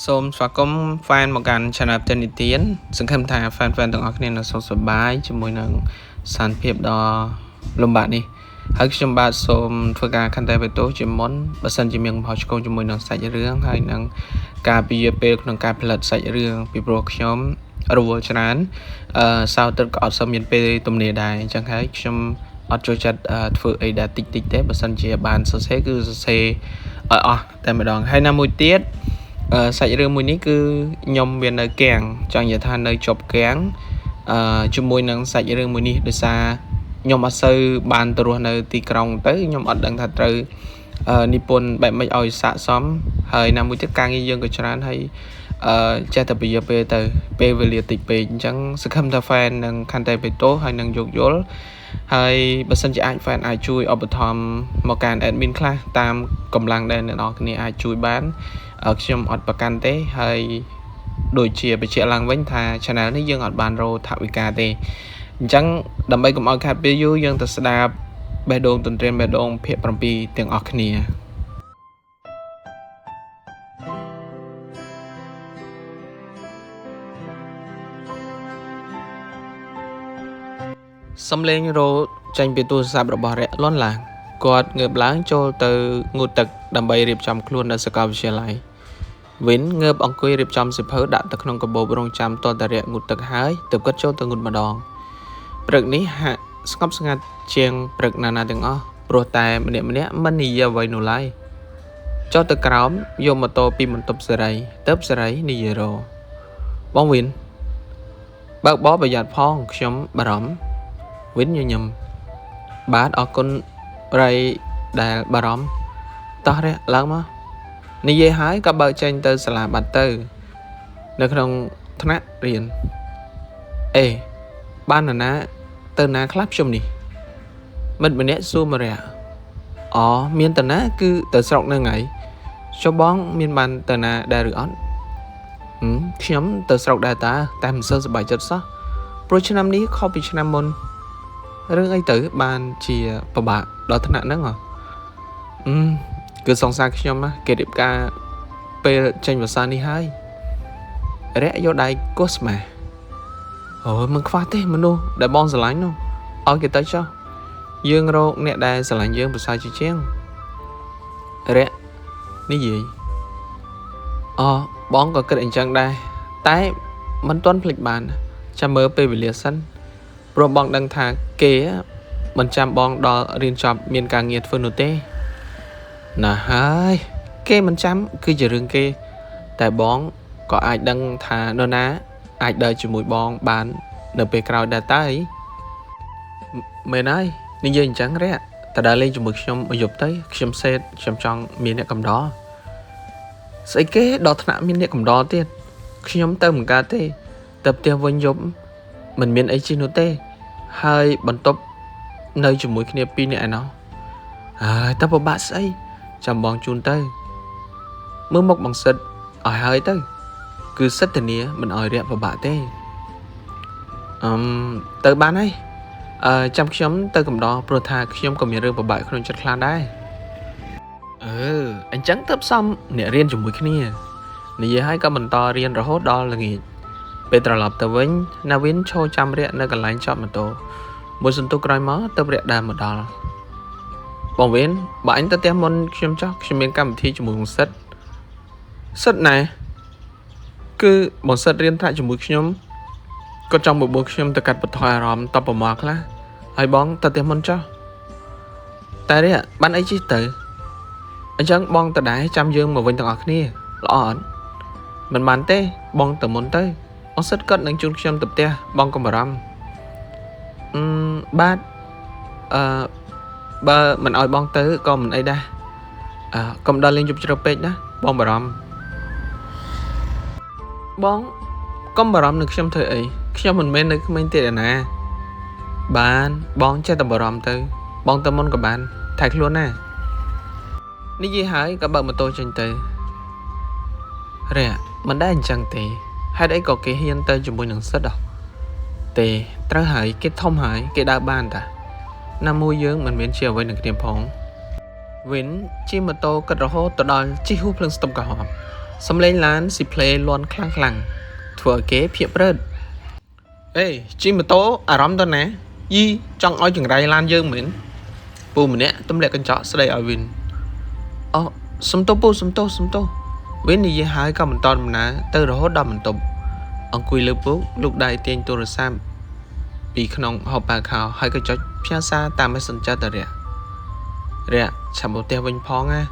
សូមស្វាគមន៍ហ្វានមកកាន់ Channel ផ្ទៃនិទានសង្ឃឹមថាហ្វានទាំងអស់គ្នានៅសុខសប្បាយជាមួយនឹងសន្តិភាពដ៏លំបាកនេះហើយខ្ញុំបាទសូមធ្វើការខន្តីបេតូជាមុនបើសិនជាមានកំហុសឆ្គងជាមួយនឹងសាច់រឿងហើយនឹងការពៀពេលក្នុងការផលិតសាច់រឿងពីព្រោះខ្ញុំរវល់ច្រើនសៅទឹកក៏អត់សូវមានពេលទំនេរដែរអញ្ចឹងហើយខ្ញុំអត់ចូលចិត្តធ្វើអីដែលតិចទេបើសិនជាបានសរសេរគឺសរសេរឲ្យអស់តែម្ដងហើយណាមួយទៀតសាច់រឿងមួយនេះគឺខ្ញុំមាននៅគាំងចង់និយាយថានៅជាប់គាំងជាមួយនឹងសាច់រឿងមួយនេះដោយសារខ្ញុំអត់សូវបានទៅរស់នៅទីក្រុងទៅខ្ញុំអត់ដឹងថាត្រូវនិពន្ធបែបម៉េចឲ្យស័ក្តិសមហើយណាមួយទៀតការងារយើងក៏ច្រើនហើយចេះតែពន្យាពេលទៅពេលវេលាតិចពេកអញ្ចឹងសង្ឃឹមថា fan នឹងកាន់តែបេតូហើយនឹងយោគយល់ហើយបើសិនជាអាច fan អាចជួយឧបត្ថម្ភមកកាន់ admin ខ្លះតាមកម្លាំងដែលអ្នកនរគ្នាអាចជួយបានខ្ញុំអត់ប្រកាន់ទេហើយដូចជាបញ្ជាក់ឡើងវិញថា channel នេះយើងអត់បានរកថវិកាទេអញ្ចឹងដើម្បីកុំឲ្យខាតពេលយូរយើងទៅស្ដាប់បេះដូងទន្ទ្រានបេះដូងភាគ7ទាំងអស់គ្នាសំឡេងរោចេញពីទូរស័ព្ទរបស់រៈលន់ឡើងគាត់ងើបឡើងចូលទៅងូតទឹកដើម្បីរៀបចំខ្លួននៅសាកលវិទ្យាល័យវិនងើបអង្គុយរៀបចំសិភៅដាក់ទៅក្នុងកាបូបរងចាំតតរៈងូតទឹកហើយទើបគាត់ចូលទៅងូតម្ដងព្រឹកនេះហាក់ស្ងប់ស្ងាត់ជាងព្រឹកណាទាំងអស់ព្រោះតែម្នាក់មិននិយាយអ្វីនោះឡើយចុះទៅក្រោមយកម៉ូតូពីបន្ទប់សេរីទៅសេរីនិយាយរបងវិនបើកបបប្រយ័ត្នផងខ្ញុំបារម្ភវិនញញឹមបាទអរគុណរៃដែលបារម្ភតោះរះឡើងមកនិយាយហើយក៏បើកចេញទៅសាលាបាត់ទៅនៅក្នុងថ្នាក់រៀនអេបានណាទៅណាខ្លះខ្ញុំនេះមិត្តម្នាក់សួរមករះអូមានតាណាគឺទៅស្រុកនៅថ្ងៃចុះបងមានបានតាណាដែរឬអត់ខ្ញុំទៅស្រុកដែរតែមិនសូវសប្បាយចិត្តសោះព្រោះឆ្នាំនេះខុសពីឆ្នាំមុនរឿងអីទៅបានជាពិបាកដល់ថ្នាក់ហ្នឹងគឺសង្សារខ្ញុំគេរៀបការពេលចេញវស្សានេះហើយរះយកដៃគោះស្មាអូយមិនខ្វះទេមនុស្សដែលបងស្រឡាញ់នោះឲ្យគេទៅចុះយើងរកអ្នកដែលស្រឡាញ់យើងប្រសើរជាងរះនិយាយបងក៏គិតអញ្ចឹងដែរតែមិនទាន់ភ្លេចបានចាំមើលពេលវេលាសិនព្រោះបងដឹងថាគេមិនចាំបងដល់រៀនចប់មានការងារធ្វើនោះទេណាហើយគេមិនចាំគឺជារឿងគេតែបងក៏អាចដឹងថានរណាអាចដើរជាមួយបងបាននៅពេលក្រោយដែរតើមែនហើយនិយាយអញ្ចឹងរះតើដើរលេងជាមួយខ្ញុំមួយយប់ទៅខ្ញុំសេតខ្ញុំចង់មានអ្នកកំដរស្អីគេដល់ថ្នាក់មានអ្នកកំដរទៀតខ្ញុំទៅមិនកើតទេទៅផ្ទះវិញយប់មិនមានអីជិះនោះទេហើយបន្ទប់នៅជាមួយគ្នាពីរនាក់ឯណោះហើយតើពិបាកស្អីចាំបងជូនទៅមើលមុខបងសិតឲ្យហើយទៅគឺសិតធានាមិនឲ្យរះពិបាកទេទៅបានហើយចាំខ្ញុំទៅកំដរព្រោះថាខ្ញុំក៏មានរឿងពិបាកក្នុងចិត្តខ្លះដែរអញ្ចឹងទៅផ្សំអ្នករៀនជាមួយគ្នានិយាយហើយក៏បន្តរៀនរហូតដល់ល្ងាចពេលត្រឡប់ទៅវិញណាវិនឈរចាំរះនៅកន្លែងចតម៉ូតូមួយសន្ទុះក្រោយមកទៅរះដើរមកដល់បងវិនបើអញទៅផ្ទះមុនខ្ញុំចោះខ្ញុំមានកម្មវិធីជាមួយបងសិតណែគឺបងសិតរៀនថ្នាក់ជាមួយខ្ញុំគាត់ចង់បបួលខ្ញុំទៅកាត់បន្ថយអារម្មណ៍តបប្រមាថខ្លះហើយបងទៅផ្ទះមុនចោះតែរះបានអីជិះទៅអញ្ចឹងបងទៅដែរចាំយើងមកវិញទាំងអស់គ្នាល្អអត់មិនបានទេបងទៅមុនទៅបងសិតគាត់នឹងជូនខ្ញុំទៅផ្ទះបងកុំបារម្ភបាទបើមិនឲ្យបងទៅក៏មិនអីដែរកុំដល់លេងយប់ជ្រៅពេកណាបងបារម្ភបងកុំបារម្ភនឹងខ្ញុំធ្វើអីខ្ញុំមិនមែននៅក្មេងទៀតឯណាបានបងចេះតែបារម្ភទៅបងទៅមុនក៏បានថែខ្លួនណានិយាយហើយក៏បើកម៉ូតូចេញទៅរះមិនដែរអញ្ចឹងទេហេតុអីក៏គេហ៊ានទៅជាមួយនឹងសិតទេត្រូវហើយគេធំហើយគេដើរបានតាណាមួយយើងមិនមានជាអ្វីនឹងគ្នាផងវិនជិះម៉ូតូគិតរហូតទៅដល់ជិះហួសភ្លើងស្តុបក្រហម Xâm lên lán xì play luôn khlang khlang thừa kế phía bớt ê chi mà tố à rắm tao nè y trong oi chừng ray lan dương mến bù mình nè tâm lệ con chó sẽ đây ở vin sum tô với ni hai cái mình toàn mình nè từ đó hốt đầm mình tụm ông quy lưu bút lúc đại tiền tôi rồi sam bị khăn học bà khảo hai cái chó phía xa ta mới sân cha tờ rẻ chạm một tiêu vinh phong á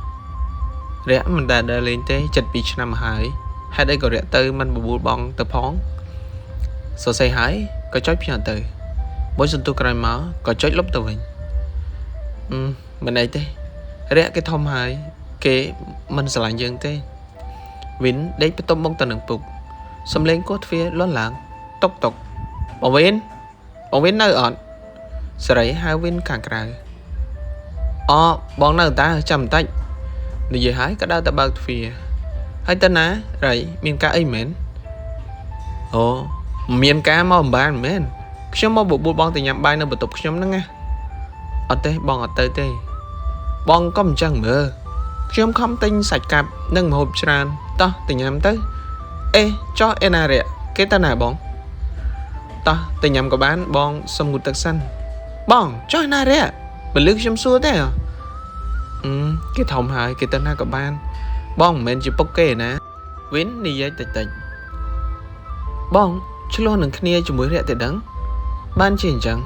rẻ mình đã lên tới chật bị năm hai hai đây có rẻ tư mình bù bong từ phong số xây hái có chói phía từ mỗi dân tôi cài máu có chói lúc từ mình mình đây thế rẻ cái thông hai cái mình sẽ làm dân thế vĩnh đấy phải tôm bông tần đường phục xâm lên cốt phía lón lạng tốc bóng vĩnh nơi ổn sẽ lấy hai vĩnh càng càng bóng nơi ta chầm tách để về hái cả đau ta bao phía hai tên á rồi miền cá ấy mến miền cá mà bàn mếnខ្ញុំមកបបួលបងទៅញ៉ាំបាយនៅបន្ទប់ខ្ញុំហ្នឹងណាអត់ទេបងអត់ទៅទេបងក៏មិនចឹងមើលខ្ញុំខំទិញសាច់កាប់និងម្ហូបច្រើនតោះទៅញ៉ាំទៅអេចោះអេណារ៉ាគេទៅណាបងតោះទៅញ៉ាំក៏បានបងសុំងូតទឹកសិនបងចោះអេណារ៉ាមិនលឺខ្ញុំសួរទេគេធំហើយគេទៅណាក៏បានបងមិនមែនជាពុកគេណាវិននិយាយតិចបងឆ្លោះនឹងគ្នាជាមួយរ៉ាទៅដឹងបានជាអញ្ចឹង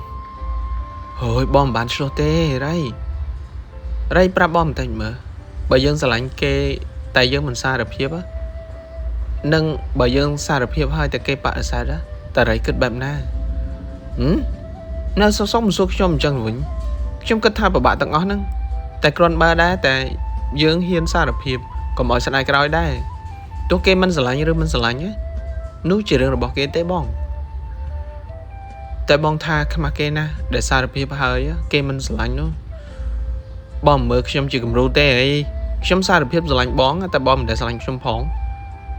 ហើយបងមិនបានឆ្លោះទេរ៉ៃប្រាប់បងបន្តិចមើលបើយើងស្រឡាញ់គេតែយើងមិនសារភាពនឹងបើយើងសារភាពហើយតែគេបដិសេធតើរ៉ៃគិតបែបណានៅសុំសួរខ្ញុំអញ្ចឹងវិញខ្ញុំគិតថាពិបាកទាំងអស់ហ្នឹងតែគ្រាន់បើដែរតែយើងហ៊ានសារភាពកុំឲ្យស្ដាយក្រោយដែរទោះគេមិនស្រឡាញ់ឬមិនស្រឡាញ់នោះជារឿងរបស់គេទេបងតែបងថាខ្មាស់គេណាដែលសារភាពហើយគេមិនស្រឡាញ់នោះបងមើលខ្ញុំជាគំរូទេអីខ្ញុំសារភាពស្រឡាញ់បងតែបងមិនដែលស្រឡាញ់ខ្ញុំផង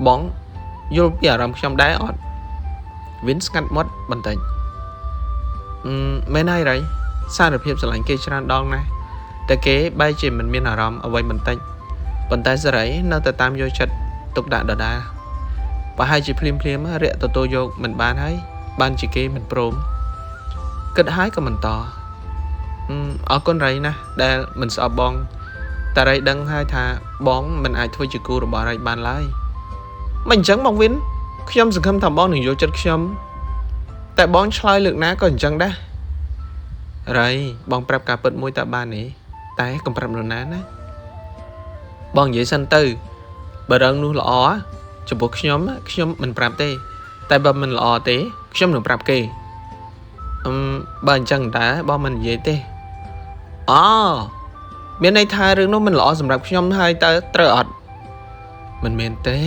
បងយល់ពីអារម្មណ៍ខ្ញុំដែរអត់វិនស្ងាត់មាត់បន្តិចមែនហើយរ៉ៃសារភាពស្រឡាញ់គេច្រើនដងណាស់តែគេបែរជាមិនមានអារម្មណ៍អ្វីបន្តិចប៉ុន្តែសេរីនៅតែតាមយកចិត្តទុកដាក់ដដែលប្រហែលជាភ្លាមរាក់ទទួលយកមិនបានហើយបានជាគេមិនព្រមគិតហើយក៏មិនតអរគុណរ៉ៃណាស់ដែលមិនស្អប់បងតែរ៉ៃដឹងហើយថាបងមិនអាចធ្វើជាគូរបស់រ៉ៃបានឡើយមិនអញ្ចឹងបងវិនខ្ញុំសង្ឃឹមថាបងនឹងយកចិត្តខ្ញុំតែបងឆ្លើយលើកណាក៏អញ្ចឹងដែររ៉ៃបងប្រាប់ការពិតមួយតើបានទេតែកុំប្រាប់នរណាណាបងនិយាយសិនទៅបើរឿងនោះល្អចំពោះខ្ញុំមិនប្រាប់ទេតែបើមិនល្អទេខ្ញុំនឹងប្រាប់គេបើអញ្ចឹងដែរបងមិននិយាយទេមានន័យថារឿងនោះមិនល្អសម្រាប់ខ្ញុំហើយតើត្រូវអត់មិនមែនទេ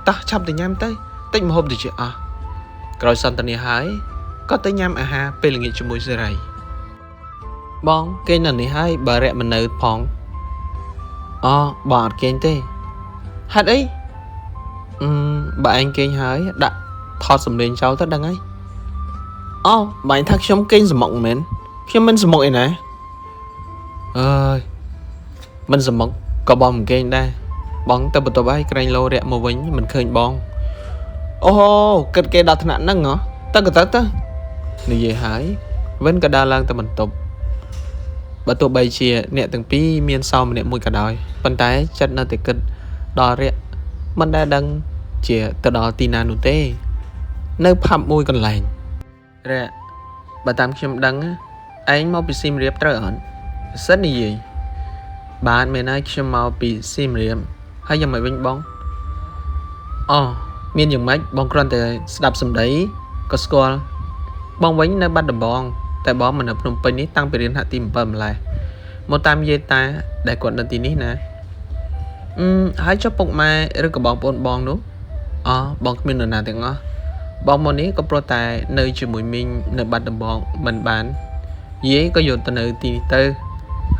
តោះឆាប់ទៅញ៉ាំទៅតិចម្ហូបទៅជាអស់ក្រោយសន្ទនាហើយក៏ទៅញ៉ាំអាហារពេលល្ងាចជាមួយសេរីបងគេនៅនេះហើយបើរយៈមិននៅផងបងអត់គេងទេហេតុអីបើឯងគេងហើយដាក់ថតសំឡេងចោលទៅដឹងហើយបាញ់ថាខ្ញុំគេងសមុកមែនខ្ញុំមិនសមុកអីណាអើយមិនសមុកក៏បងមិនគេងដែរបងទៅបន្ទប់ហើយក្រែងលោរយៈមកវិញមិនឃើញបងគិតគេដល់ថ្នាក់ហ្នឹងហ៎ទៅនិយាយហើយវិនក៏ដើរឡើងទៅបន្ទប់បើទោះបីជាអ្នកទាំងពីរមានសោម្នាក់មួយក៏ដោយប៉ុន្តែចិត្តនៅតែគិតដល់រយៈមិនដែលដឹងជាទៅដល់ទីណានោះទេនៅផាប់មួយកន្លែងរយៈបើតាមខ្ញុំដឹងឯងមកពីសៀមរាបត្រូវអត់សិននិយាយបានមែនហើយខ្ញុំមកពីសៀមរាបហើយយ៉ាងម៉េចវិញបងមានយ៉ាងម៉េចបងគ្រាន់តែស្ដាប់សម្ដីក៏ស្គាល់បងវិញនៅបាត់ដំបងតែបងមកនៅភ្នំពេញនេះតាំងពីរៀនហាក់ទី7ម្លេះមកតាមយាយតាដែលគាត់នៅទីនេះណាហើយចុះពុកម៉ែឬក៏បងប្អូនបងនោះបងគ្មាននរណាទាំងអស់បងមកនេះក៏ព្រោះតែនៅជាមួយមីងនៅបាត់ដំបងមិនបានយាយក៏យកទៅនៅទីនេះទៅ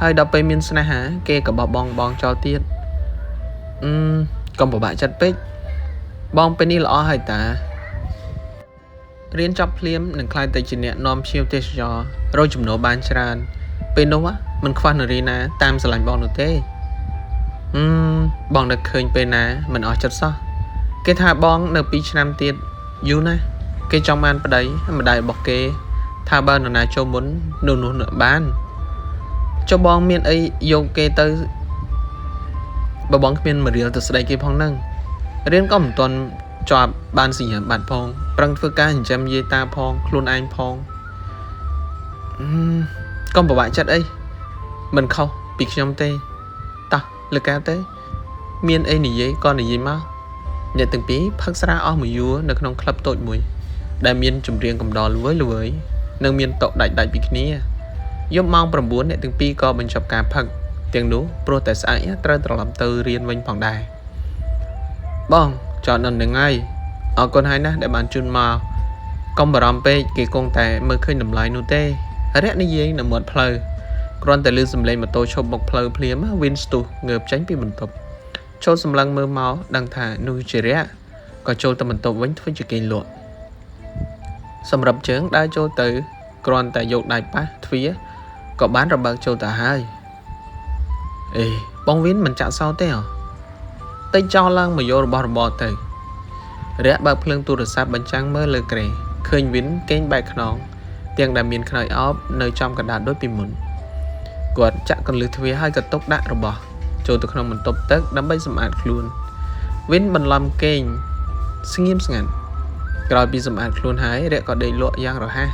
ហើយដល់ពេលមានស្នេហាគេក៏បោះបងចោលទៀតកុំពិបាកចិត្តពេកបងពេលនេះល្អហើយតារៀនចប់ភ្លាមនឹងខ្លាយទៅជាអ្នកនាំភ្ញៀវទេសចររកចំណូលបានច្រើនពេលនោះមិនខ្វះនារីណាតាមស្រឡាញ់បងនោះទេបងនឹកឃើញពេលណាមិនអស់ចិត្តសោះ គេថាបងនៅ2ឆ្នាំទៀតយូរណាស់គេចង់បានប្តីម្ដាយរបស់គេថាបើនរណាចូលមុននោះបានចុះបងមានអីយកគេទៅបើបងគ្មានមរៀលទៅស្ដីគេផងហ្នឹងរៀនក៏មិនទាន់ជាប់បានសញ្ញាបត្រផងប្រឹងធ្វើការចិញ្ចឹមយាយតាផងខ្លួនឯងផងកុំពិបាកចិត្តអីមិនខុសពីខ្ញុំទេតោះលើកការទៅមានអីនិយាយក៏និយាយមកអ្នកទាំងពីរផឹកស្រាអស់មួយយួរនៅក្នុងក្លឹបតូចមួយដែលមានចម្រៀងកំដរល្វើយនិងមានតុដាច់ពីគ្នាយប់ម៉ោង 9 អ្នកទាំងពីរក៏បញ្ចប់ការផឹកទាំងនោះព្រោះតែស្អែកត្រូវត្រឡប់ទៅរៀនវិញផងដែរបងចោតនឹងហើយអរគុណហើយណាស់ដែលបានជូនមកកុំបារម្ភពេកគេគង់តែមើលឃើញតម្លៃនោះទេរយៈនិយាយនៅមាត់ផ្លូវគ្រាន់តែឮសំឡេងម៉ូតូឈប់មកផ្លូវភ្លាមវិនស្ទុះងើបចេញពីបន្ទប់ចូលសម្លឹងមើលមកដឹងថានោះជារយៈក៏ចូលទៅបន្ទប់វិញធ្វើជាគេងលក់សម្រាប់ជើងដើរចូលទៅគ្រាន់តែយកដៃប៉ះទ្វារក៏បានរបើកចូលទៅហើយអេបងវិនមិនចាក់សោទេតិចចោលឡើងមកយករបស់របរទៅរយៈបើកភ្លើងទូរស័ព្ទបញ្ចាំងមើលលើក្រេឃើញវិនគេងបែកខ្នងទាំងដែលមានខ្នើយអោបនៅចំកណ្ដាលដូចពីមុនគាត់ចាក់កន្លឹះទ្វារហើយក៏ទុកដាក់របស់ចូលទៅក្នុងបន្ទប់ទឹកដើម្បីសម្អាតខ្លួនវិនបន្លំគេងស្ងៀមស្ងាត់ក្រោយពីសម្អាតខ្លួនហើយរយៈក៏ដេកលក់យ៉ាងរហ័ស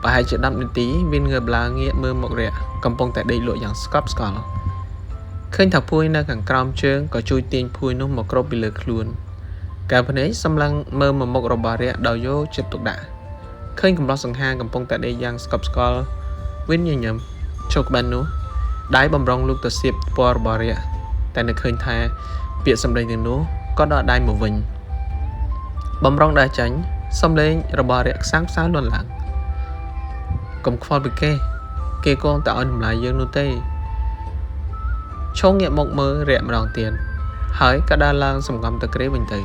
ប្រហែលជា10នាទីវិនងើបឡើងងាកមើលមករយៈកំពុងតែដេកលក់យ៉ាងស្កប់ស្កល់ឃើញថាភួយនៅខាងក្រោមជើងក៏ជួយទាញភួយនោះមកគ្របពីលើខ្លួនកាលភ្នែកសម្លឹងមើលមកមុខរបស់រយៈដោយយកចិត្តទុកដាក់ឃើញកំឡោះសង្ហាកំពុងតែដេកយ៉ាងស្កប់ស្កល់វិនញញឹមជោគបាននោះដៃបំរុងលោកទៅសៀបពណ៌របស់រយៈតែនៅឃើញថាពាក្យសម្ដីទាំងនោះក៏ដកដៃមកវិញបំរុងដើរចាញ់សំឡេងរបស់រយៈខ្សាំងខ្សោយលន់ឡើងកុំខ្វល់ពីគេគង់តែឲ្យតម្លៃយើងនោះទេឈងងាកមកមើលរយៈម្ដងទៀតហើយក៏ដើរឡើងសម្ងំទៅក្រេវិញទៅ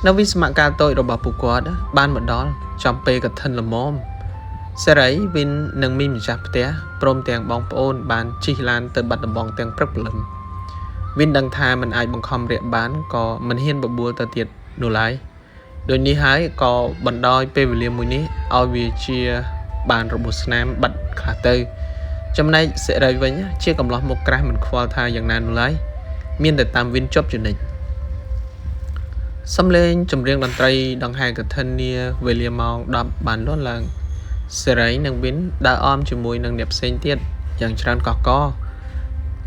នៅវិស្មការតូចរបស់ពួកគាត់បានមកដល់ចំពេលកឋិនល្មមសេរីវិននិងមីម្ចាស់ផ្ទះព្រមទាំងបងប្អូនបានជិះឡានទៅបាត់ដំបងទាំងព្រឹកព្រលឹមវិនដឹងថាមិនអាចបង្ខំរយៈបានក៏មិនហ៊ានបបួលទៅទៀតនោះឡើយដូចនេះហើយក៏បណ្ដោយពេលវេលាមួយនេះឲ្យវាជាបានរបួសស្នាមបាត់ខ្លះទៅចំណែកសេរីវិញជាកំឡោះមុខក្រាស់មិនខ្វល់ថាយ៉ាងណានោះឡើយមានតែតាមវិនជប់ចំណិចសំឡេងចម្រៀងតន្ត្រីដង្ហែកឋិននាវេលាម៉ោង 10 បានលាន់ឡើងសេរីនិងវិនដើរអមជាមួយនឹងអ្នកផ្សេងទៀតយ៉ាងច្រើនកកក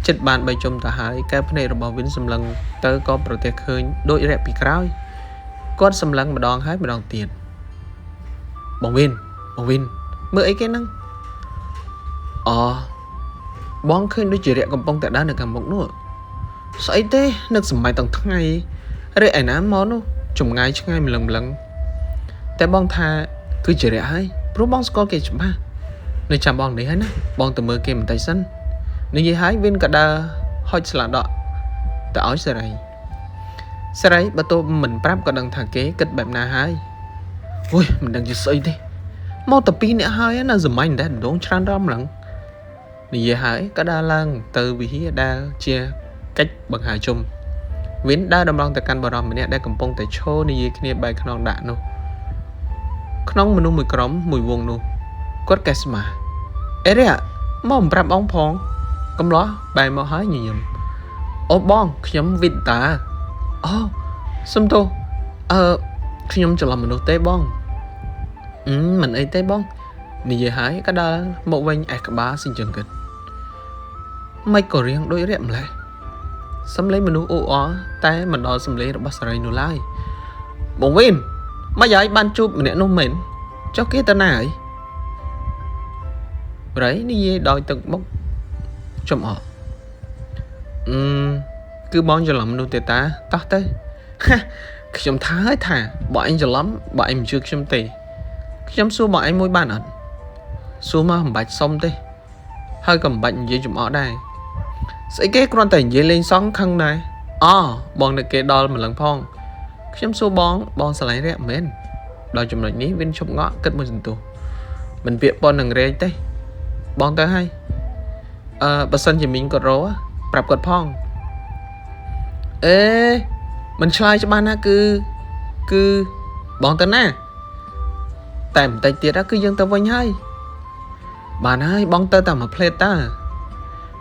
ចិត្តបាន3ជុំទៅហើយកែភ្នែករបស់វិនសម្លឹងទៅក៏ប្រទះឃើញដូចរយៈពីក្រោយគាត់សម្លឹងម្ដងហើយម្ដងទៀតបងវិនមើលអីគេហ្នឹងបងឃើញដូចជារយៈកំពុងតែដើរនៅខាងមុខនោះស្អីទេនឹកសម័យទាំងថ្ងៃរយៈឯណាមកនោះចម្ងាយឆ្ងាយម្លឹងតែបងថាគឺជារយៈហើយព្រោះបងស្គាល់គេច្បាស់នៅចាំបងនេះហើយណាបងទៅមើលគេបន្តិចសិននិយាយហើយវិនក៏ដើរហុចស្លាដកទៅឲ្យសេរីបើទោះមិនប្រាប់ក៏ដឹងថាគេគិតបែបណាហើយមិនដឹងជាស្អីទេមកតែ2នាក់ហើយណាសម័យដែរដងច្រើនរំឡើងនិយាយហើយក៏ដើរឡើងទៅវិហារដែលជាកិច្ចបង្ហើរជុំវិនដើរតម្រង់ទៅកាន់បរិសម្នាក់ដែលកំពុងតែឈរនិយាយគ្នាបែកខ្នងដាក់នោះក្នុងមនុស្សមួយក្រុមមួយវងនោះគាត់កែស្មាអេរ៉ាមកប្រាប់បងផងកំឡោះបែរមកហើយញញឹមអូបងខ្ញុំវិតតាសុំទោសខ្ញុំច្រឡំមនុស្សទេបងមិនអីទេបងនិយាយហើយក៏ដើរមកវិញអេះក្បាលស៊ីជើងគិតមិនក៏រៀងដូចរយៈម្លេះសំឡេងមនុស្សអ៊ូអរតែមិនដល់សំឡេងរបស់សេរីនោះឡើយបងវិនមកយាយបានជួបម្នាក់នោះមែនចុះគេទៅណាហើយប្រៃនិយាយដោយទឹកមុខចំអកគឺបងច្រឡំមនុស្សទេតាតោះទៅខ្ញុំថាហើយថាបើអញច្រឡំបើអញមិនជឿខ្ញុំទេខ្ញុំសួរបងអញមួយបានអត់សួរមកមិនបាច់សុំទេហើយក៏មិនបាច់និយាយចំអកដែរស្អីគេគ្រាន់តែនិយាយលេងសងខឹងដែរបងនឹកគេដល់ម្លឹងផងខ្ញុំសួរបងស្រឡាញ់រយៈមែនដល់ចំណុចនេះវិនឈប់ងក់គិតមួយសន្ទុះមិនពាក្យប៉ុននឹងរែងទេបងទៅហើយបើសិនជាមីងគាត់រោប្រាប់គាត់ផង mình chơi cho bạn á cứ bọn tên nè tèm tay tiết á cứ dân tao vinh hay bạn ơi bong tơ tao mà play ta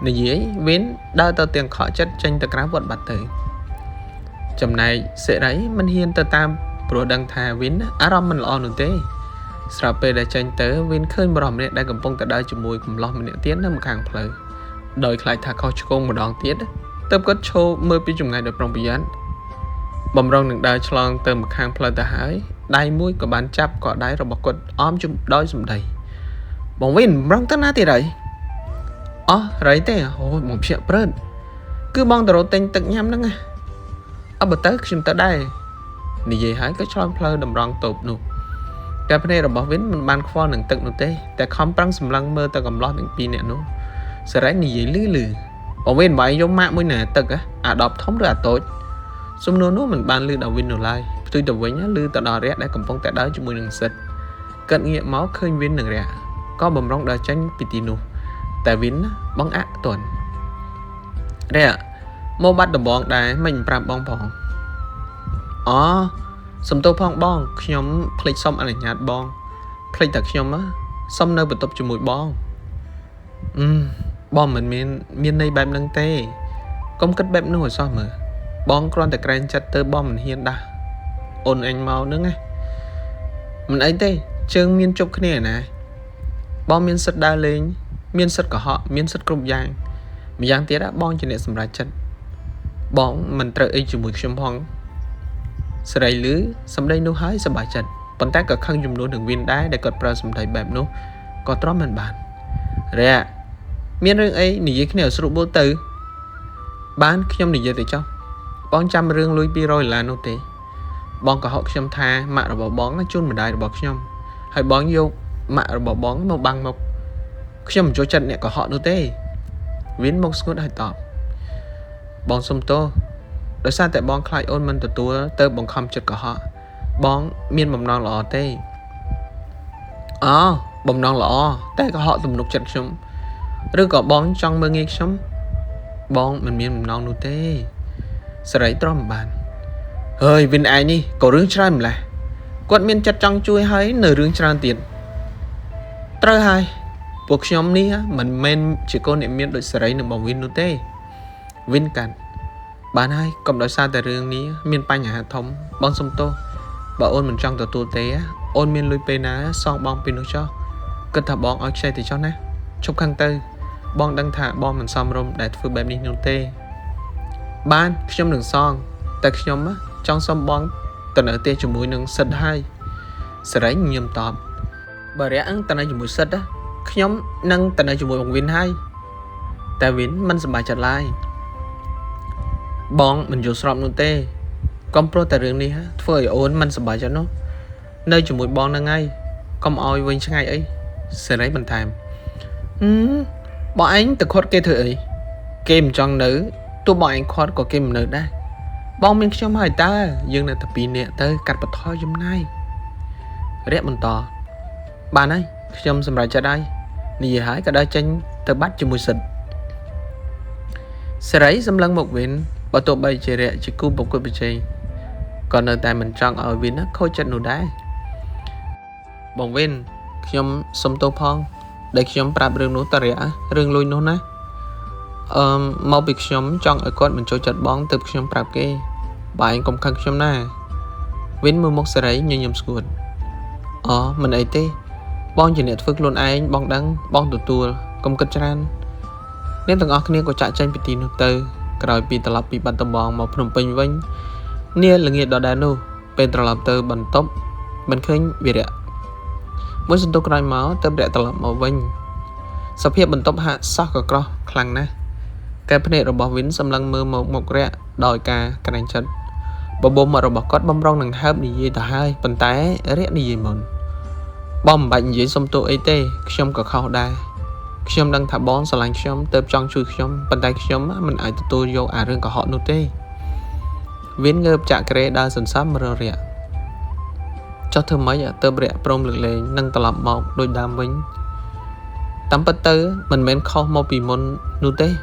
này dễ biến đau tao tiền khỏi chất tranh tao cá vật bạch tử chầm này sẽ đấy mình hiên tao tam pro đăng thà biến á rong mình lo nụ tế sạp về để tranh tớ viên khơi một ròm này đang cầm bông tại đây chụp mùi cùng lo mình điện tiến nó một hàng phở đời lại thà khó cho con một đòn tiết tớ có show mơ pi chục ngày được trong bị án bầm rong đừng đai chlong từ một hàng phở tại hải đai mũi của bán chắp có đáy rồi bọc quần ôm chung đói dùng đầy bóng viên rong tất na thì đấy đấy thế ôi một chuyện bớt cứ bong tờ tên tận nhắm đó nghe bật tới chúng ta đây nị gì hãy cái chlong phở đầm rong tụp nụ cái này là bảo vĩnh mình ban khoa nâng tận nụ têแต่คำปรังสำลังเมื่อตะกำล้อหนึ่งปีเนี่ยนู้สระนี่ยี่ลื้อลือบอกเว้นไว้ยมมะมื้อเนี่ยตึกดอกท้องเรือโตสมโนนู้มันบานลือดาววินหนูไล่ตัวตัววิญญาลือตะดอเรียได้กำปองแต่ได้จมูกหนึ่งสิเกิดเงี้ยม้อเคยวินหนึ่งเรียก็บ่มร้องได้จังปิตินูแต่วินบังอะตวนเรียโมบัดดบองได้ไม่ปราบบองพองสมตัวพองบ้องขยมพลิกซ้อมอะไรหยาดบ้องพลิกแต่ขยมซ้อมเนื้อเป็นตบจมูกบ้องบ้องเหมือนมีในแบบนึงเต้ก้มกัดแบบนึงหัวซ้อมมือบ้องกรอนแต่แกรนจัดเตอร์บ้องมันเฮียนด่าโอนเองเมานึงไงมันไอ้เต้เชิงมีนจบขึ้นเนี่ยนะบ้องมีนสัตดาเลยมีนสัตกับhọมีนสัตกลุ่มยางมียางเตี้ยบ้องจะเนี่ยสำหรับจัดบ้องมันเตอไอจมูกชมพองสลายหรือสำได้นู้หายสบายจัดปัญหากับข้างจุ่มนู้ถึงวินได้แต่กดปลาสำได้แบบนู้ก็ตร้อมมันบานเรียมีเรื่องไอ้หนีขี้เหนียวสรุปโบตือบ้านขี้ยมหนีเยอะแต่เจ้าบ้องจำเรื่องลุยปีรอยลาโนเตบ้องกับhọขี้ยมทาหมาเราบอกบ้องจุนมาได้เราบอกขี้ยมให้บ้องโยกหมาเราบอกบ้องมาบังมาขี้ยมโจจัดเนี่ยกับhọโนเตวินมกสกุลให้ตอบบ้องสมโตโดยสร้างแต่บองคลายโอนมันตัวเติมบองคำจุดกับhọบองมีนบำนองหล่อเต้บำนองหล่อแต่กับhọตุ่มนุกจัดชมหรือกับบองจังเมืองเอกชมบองมันมีนบำนองนูเต้สไลด์ตรอมบานเฮ้ยวินไอ้นี่ก็เรื่องชรามันแหละกดมีนจัดจังช่วยให้เหนือเรื่องชราเตียนเตอร์ไฮพวกชมนี้มันเมนchỉ có niệm miênโดยสไลด์หนึ่งบองวินนูเต้วินกันบ้านให้กำลังซาแต่เรื่องนี้มีนปัญหาทมบองสมโตบ่โอนเหมือนจังตัวเตะโอนมีนลุยไปนะซองบองปีนchoก็ถ้าบองเอาใจติดchoนะชกข้างเตยบองดังถาบองมันซ้อมรมได้ฝึกแบบนี้นูเต้บ้านขยมหนึ่งซองแต่ขยมจังซ้อมบองตอนเอเตะจมูกหนึ่งสัดให้สไลด์เงียบตอบบริอังตอนนั้นจมูกสัดขยมนั่งตอนนั้นจมูกของวินให้แต่วินมันสบายจัดไล่บองมันอยู่สอบนู่นเต้ก็โปรแต่เรื่องนี้เพื่อโอนมันสบายจังเนาะเนยจมูกบองนั่งไงก็เอาไว้ช่างไงấy sẽ lấy bàn thèm bọn anh từ khót kê thử kem tròn nữ tôi bọn anh khót có kem nữ đây bong mình trong hai ta nhưng là tập bị nè tới cắt bật thoi trong này rét mình to bạn ơi trong sầm lại cho đây nì hái cả đây tranh tới bắt cho mùi sình sẽ lấy xâm lăng một viên bảo tụ bay chơi rẻ chỉ cung một cái chơi còn ở tại mình tròn ở viên nó khôi chân nụ đá bong viên trong sông tô phong để trong prap rừng núi ta rẻ rừng lùi núi ná mau bị trong tròn ở con mình cho chặt bóng từ trong prap kia bạn cũng khăn trong na viên mưa mốc sẽ lấy như nhầm sụt mình ấy tê bong chỉ nẹt phước luôn anh bong đắng bong tụt tua công cất chan nên từng óc này có chạy tranh bị tin từ rồi bị tập lập bị bàn tầm bong một phần bình vinh nia là nghiệt đỏ đàn nu bên tập lập từ bàn tốc bên khơi việt ạ mỗi sinh tố cài máu tập đệ tập lập màu vinh sau khi bàn tốc hạ sắc ở cỏ khăng nè cái phần này rồi bỏ vĩnh xâm lăng mưa một rẽ đòi ca cái này chân bỏ bom mà rồi bỏ cốt bom rong nằng hấp gì ta hai bàn tay rẽ gì mòn bom bệnh dưới sông tô ấy tê trong cả khâu đai trong đang thả bón sờ lạnh trong tập trong chui trong bàn tay trong mình ai tôi vô rừng của họ nô tê viễn ngợp chạ kề đa sần sáp mà rồi cho thơm mấy tơ bẹ prom lực lên nâng tập lập một đôi đam vĩnh tắm bắt tơ mình men kho mau bị môn nô tê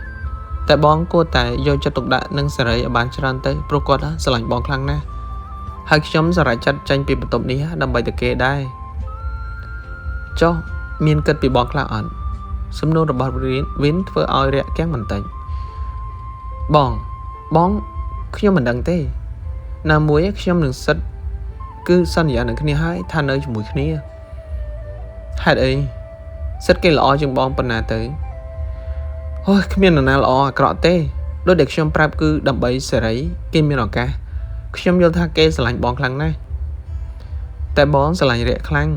แต่ តែបងគួរតែយកចិត្តទុកដាក់នឹងសេរីឲ្យបានច្រើនទៅព្រោះគាត់ស្រឡាញ់បងខ្លាំងណាស់ហើយខ្ញុំសម្រេចចិត្តចេញពីបន្ទប់នេះដើម្បីតែគេដែរចុះមានគិតពីបងខ្លះអត់សំណួររបស់វិនធ្វើឲ្យរាក់គាំងបន្តិចបងខ្ញុំមិនដឹងទេណាមួយខ្ញុំនឹងសិតគឺសន្យានឹងគ្នាហើយថានៅជាមួយគ្នាហេតុអីសិតគេល្អជាងបងប៉ុណ្ណាទៅអូយគ្មាននរណាល្អអាក្រក់ទេដូចដែលខ្ញុំប្រាប់គឺដើម្បីសេរីគេមានឱកាសខ្ញុំយល់ថាគេស្រឡាញ់បងខ្លាំងណាស់តែបងស្រឡាញ់រាក់ខ្លាំង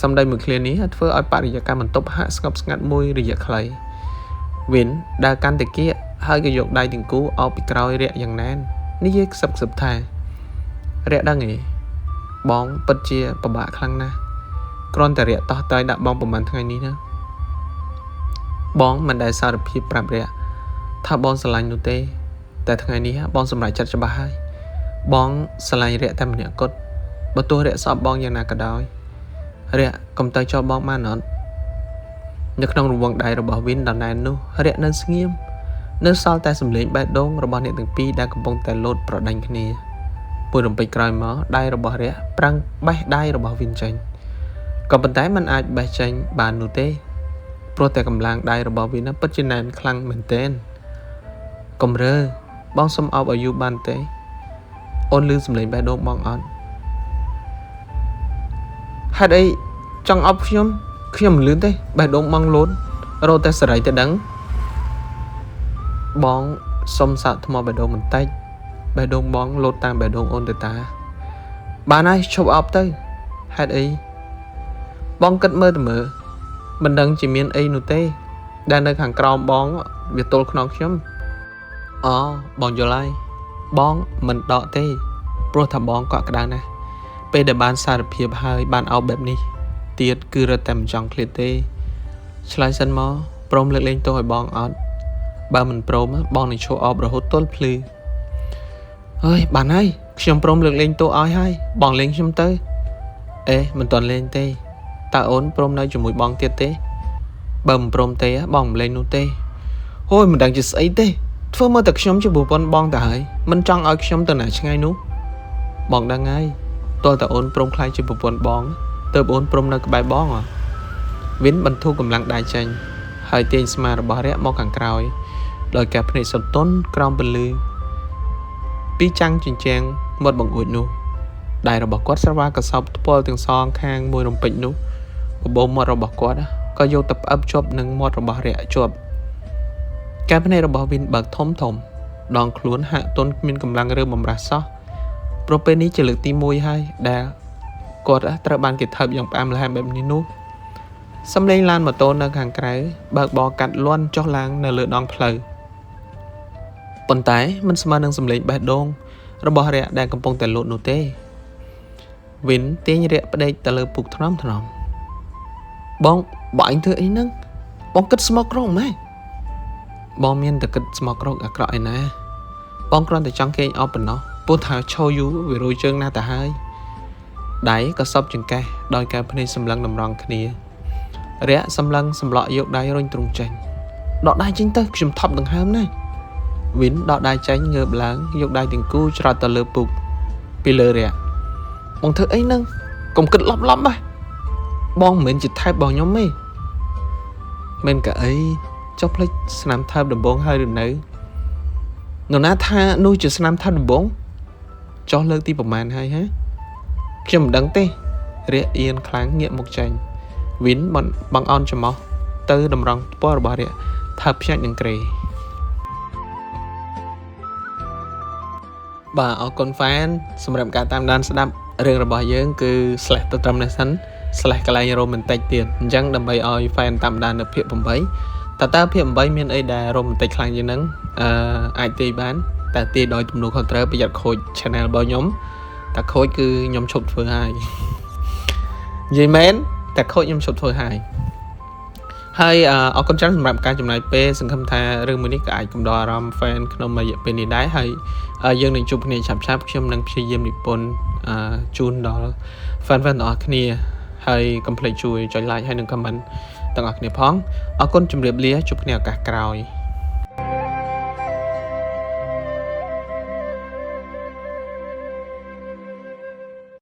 សម្ដីមួយឃ្លានេះធ្វើឲ្យបរិយាកាសបន្ទប់ហាក់ស្ងប់ស្ងាត់មួយរយៈខ្លីវិនដើរកាន់តាគៀកហើយក៏យកដៃទាំងគូអោបពីក្រោយរាក់យ៉ាងណែននិយាយខ្សឹបថារាក់ដឹងទេបងពិតជាពិបាកខ្លាំងណាស់គ្រាន់តែរាក់តោះតើយដាក់បងប្រហែលថ្ងៃនេះណាបងមិនដែលសារភាពប្រាប់រាក់ថាបងស្រឡាញ់នោះទេតែថ្ងៃនេះបងសម្រេចចិត្តច្បាស់ហើយបងស្រឡាញ់រាក់តែម្នាក់គត់បើទោះរាក់សອບបងយ៉ាងណាក៏ដោយរាក់កុំទៅចោលបងបានអត់នៅក្នុងរង្វង់ដៃរបស់វិនដណែននោះរាក់នៅស្ងៀមនៅសល់តែសំឡេងបេះដូងរបស់អ្នកទាំងពីរដែលកំពុងតែលោតប្រដេញគ្នាមួយរំពេចក្រោយមកដៃរបស់រាក់ប្រាំងបេះដៃរបស់វិនចេញក៏ប៉ុន្តែมันអាចបេះចេញបាននោះទេព្រោះតែកម្លាំងដៃរបស់វិនពិតជាណែនខ្លាំងមែនទែនកុំរើបងសុំអោបឲ្យយូរបានទេអូនឮសំឡេងបេះដូងបងអត់ហេតុអីចង់អោបខ្ញុំមិនលឿនទេបេះដូងបងលោតរត់តែសេរីតែដឹងបងសុំសាកថ្មបេះដូងបន្តិចបេះដូងបងលោតតាមបេះដូងអូនទៅតាបានហើយឈប់អោបទៅហេតុអីបងគិតមើលទៅមើលមិនដឹងជាមានអីនោះទេដែលនៅខាងក្រោមបងវាទល់ខ្នងខ្ញុំអូបងយល់ហើយបងមិនដកទេព្រោះថាបងកក់ក្ដៅណាស់ពេលដែលបានសារភាពហើយបានអោបបែបនេះទៀតគឺរត់តែមិនចង់ឃ្លាតទេឆ្លើយសិនមកព្រមលើកលែងទោសឲ្យបងអត់បើមិនព្រមបងនឹងឈោអោបរហូតទល់ភ្លឺអើយបានហើយខ្ញុំព្រមលើកលែងទោសឲ្យហើយបងលេងខ្ញុំទៅអេមិនទាន់លេងទេតើអូនព្រមនៅជាមួយបងទៀតទេបើមិនព្រមទេបងមិនលេងនោះទេអូយមិនដឹងជាស្អីទេធ្វើមើលតែខ្ញុំជាប្រពន្ធបងទៅហើយមិនចង់ឲ្យខ្ញុំទៅណាឆ្ងាយនោះបងដឹងហើយតើតើអូនព្រមខ្លាចជាប្រពន្ធបងទើបអូនព្រមនៅក្បែរបងវិនបន្ធូរកម្លាំងដៃចេញហើយទាញស្មារបស់រាក់មកខាងក្រោយដោយការភ្នែកសន្ទន់ក្រោមពន្លឺពីចាំងជញ្ជាំងមាត់បង្អួចនោះដៃរបស់គាត់ស្រវាកសោបថ្ពាល់ទាំងសងខាងមួយរំពេចនោះបបោមាត់របស់គាត់ក៏យកទៅផ្អឹបជាប់នឹងមាត់របស់រាក់ជាប់ការភ្នែករបស់វិនបើកធំដងខ្លួនហាក់ទន់គ្មានកម្លាំងរើបំរាស់សោះព្រោះពេលនេះជាលើកទី1ហើយដែលគាត់ត្រូវបានគេថើបយ៉ាងផ្អែមល្ហែមបែបនេះនោះសំឡេងឡានម៉ូតូនៅខាងក្រៅបើកបរកាត់លាន់ចុះឡើងនៅលើដងផ្លូវប៉ុន្តែមិនស្មើនឹងសំឡេងបេះដូងរបស់រាក់ដែលកំពុងតែលោតនោះទេវិនទាញរាក់ផ្ដេកទៅលើពុកថ្នមបងអញធ្វើអីហ្នឹងបងគិតស្មោកគ្រោកម៉េចបងមានតែគិតស្មោកគ្រោកអាក្រក់ឯណាបងគ្រាន់តែចង់គេងអបប៉ុណ្ណោះពោះថាឈោយូរវារួយជើងណាស់ទៅហើយដៃក៏សពចង្កេះដោយការភ្នែកសម្លឹងតម្រង់គ្នារាក់សម្លឹងសម្លក់យកដៃរុញទ្រង់ចេញដកដៃចេញទៅខ្ញុំថប់ដង្ហើមណាវិនដកដៃចេញងើបឡើងយកដៃទាំងគូច្រត់ទៅលើពុកពីលើរាក់បងធ្វើអីហ្នឹងកុំគិតឡប់ហ៎បងមិនមែនជាថែបរបស់ខ្ញុំទេមិនកៅអីចុះភ្លេចស្នាមថើបដំបងហើយឬនៅនរណាថានោះជាស្នាមថើបដំបងចុះលើកទីប្រមាណហើយហ៎ខ្ញុំមិនដឹងទេរាក់អៀនខ្លាំងងាកមកចាញ់វិនបងអោនច្រមុះទៅតម្រង់ពណ៌របស់រាក់ថើបភ្ញាច់នឹងក្រេបាទអរគុណហ្វានសម្រាប់ការតាមដានស្ដាប់រឿងរបស់យើងគឺ slash ទៅត្រឹមនេះសិន slash កន្លែង romantic ទៀតអញ្ចឹងដើម្បីឲ្យ fan តាមដាននៅភាគ8តើភាគ8មានអីដែល romantic ខ្លាំងជាងហ្នឹងអាចទាយបានតែទាយដោយទំនួលខុសត្រូវប្រយ័ត្នខូច channel របស់ខ្ញុំតែខូចគឺខ្ញុំឈប់ធ្វើហើយនិយាយមែនតែខូចខ្ញុំឈប់ធ្វើហើយអរគុណច្រើនសម្រាប់ការចំណាយពេលសង្ឃឹមថារឿងមួយនេះក៏អាចកំដរអារម្មណ៍ fan ក្នុងរយៈពេលនេះដែរហើយយើងនឹងជួបគ្នាឆាប់ខ្ញុំនឹងព្យាយាមនិពន្ធជូនដល់ fan ទាំងអស់គ្នាហើយកុំភ្លេចជួយចុច like ហើយនិង comment ទាំងអស់គ្នាផងអរគុណជម្រាបលាជួបគ្នាឱកាសក្រោយ